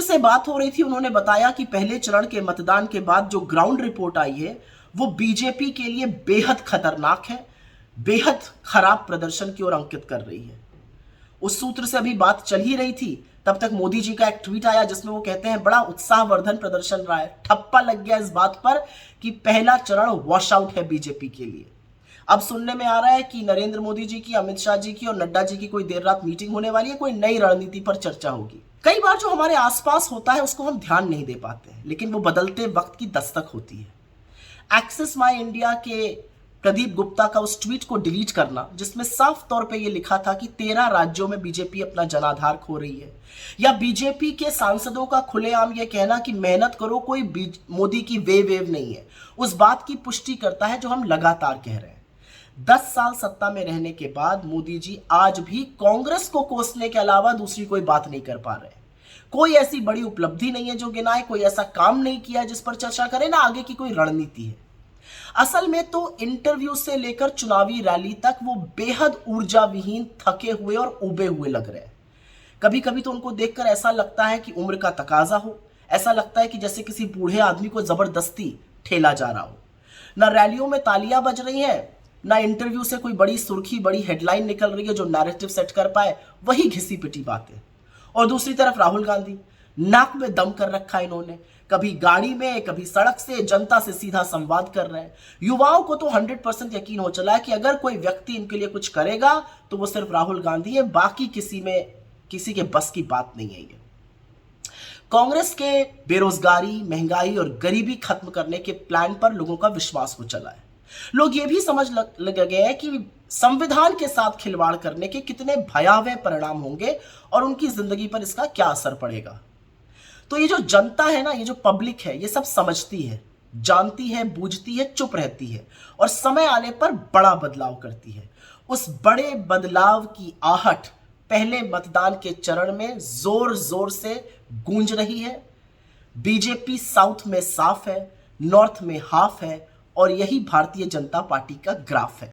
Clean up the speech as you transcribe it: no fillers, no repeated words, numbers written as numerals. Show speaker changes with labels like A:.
A: से बात हो रही थी, उन्होंने बताया कि पहले चरण के मतदान के बाद जो ग्राउंड रिपोर्ट आई है वो बीजेपी के लिए बेहद खतरनाक है, बेहद खराब प्रदर्शन की ओर अंकित कर रही है। उस सूत्र से अभी बात चल ही रही थी, तब तक मोदी जी का एक ट्वीट आया जिसमें वो कहते हैं बड़ा उत्साहवर्धन प्रदर्शन रहा है। ठप्पा लग गया इस बात पर कि पहला चरण वॉश आउट है बीजेपी के लिए। अब सुनने में आ रहा है कि नरेंद्र मोदी जी की, अमित शाह जी की और नड्डा जी की कोई देर रात मीटिंग होने वाली है, कोई नई रणनीति पर चर्चा होगी। कई बार जो हमारे आसपास होता है उसको हम ध्यान नहीं दे पाते हैं, लेकिन वो बदलते वक्त की दस्तक होती है। एक्सेस माई इंडिया के प्रदीप गुप्ता का उस ट्वीट को डिलीट करना जिसमें साफ तौर पे ये लिखा था कि 13 राज्यों में बीजेपी अपना जनाधार खो रही है, या बीजेपी के सांसदों का खुलेआम ये कहना कि मेहनत करो, कोई मोदी की वेव नहीं है, उस बात की पुष्टि करता है जो हम लगातार कह रहे हैं। 10 साल सत्ता में रहने के बाद मोदी जी आज भी कांग्रेस को कोसने के अलावा दूसरी कोई बात नहीं कर पा रहे। कोई ऐसी बड़ी उपलब्धि नहीं है जो गिनाए, कोई ऐसा काम नहीं किया जिस पर चर्चा करें, ना आगे की कोई रणनीति है। असल में तो इंटरव्यू से लेकर चुनावी रैली तक वो बेहद ऊर्जा विहीन, थके हुए और उबे हुए लग रहे हैं। कभी कभी तो उनको देखकर ऐसा लगता है कि उम्र का तकाजा हो, ऐसा लगता है कि जैसे किसी बूढ़े आदमी को जबरदस्ती ठेला जा रहा हो। ना रैलियों में तालियां बज रही हैं, ना इंटरव्यू से कोई बड़ी सुर्खी, बड़ी हेडलाइन निकल रही है जो नैरेटिव सेट कर पाए, वही घिसी पिटी बातें। और दूसरी तरफ राहुल गांधी, नाक में दम कर रखा है इन्होंने, कभी गाड़ी में, कभी सड़क से जनता से सीधा संवाद कर रहे हैं। युवाओं को तो 100% यकीन हो चला है कि अगर कोई व्यक्ति इनके लिए कुछ करेगा तो वो सिर्फ राहुल गांधी है, बाकी किसी के बस की बात नहीं है ये। कांग्रेस के बेरोजगारी, महंगाई और गरीबी खत्म करने के प्लान पर लोगों का विश्वास हो चला है। लोग ये भी समझ लग गए हैं कि संविधान के साथ खिलवाड़ करने के कितने भयावह परिणाम होंगे और उनकी जिंदगी पर इसका क्या असर पड़ेगा। तो ये जो जनता है ना, ये जो पब्लिक है, ये सब समझती है, जानती है, बूझती है, चुप रहती है और समय आने पर बड़ा बदलाव करती है। उस बड़े बदलाव की आहट पहले मतदान के चरण में जोर जोर से गूंज रही है। बीजेपी साउथ में साफ है, नॉर्थ में हाफ है और यही भारतीय जनता पार्टी का ग्राफ है।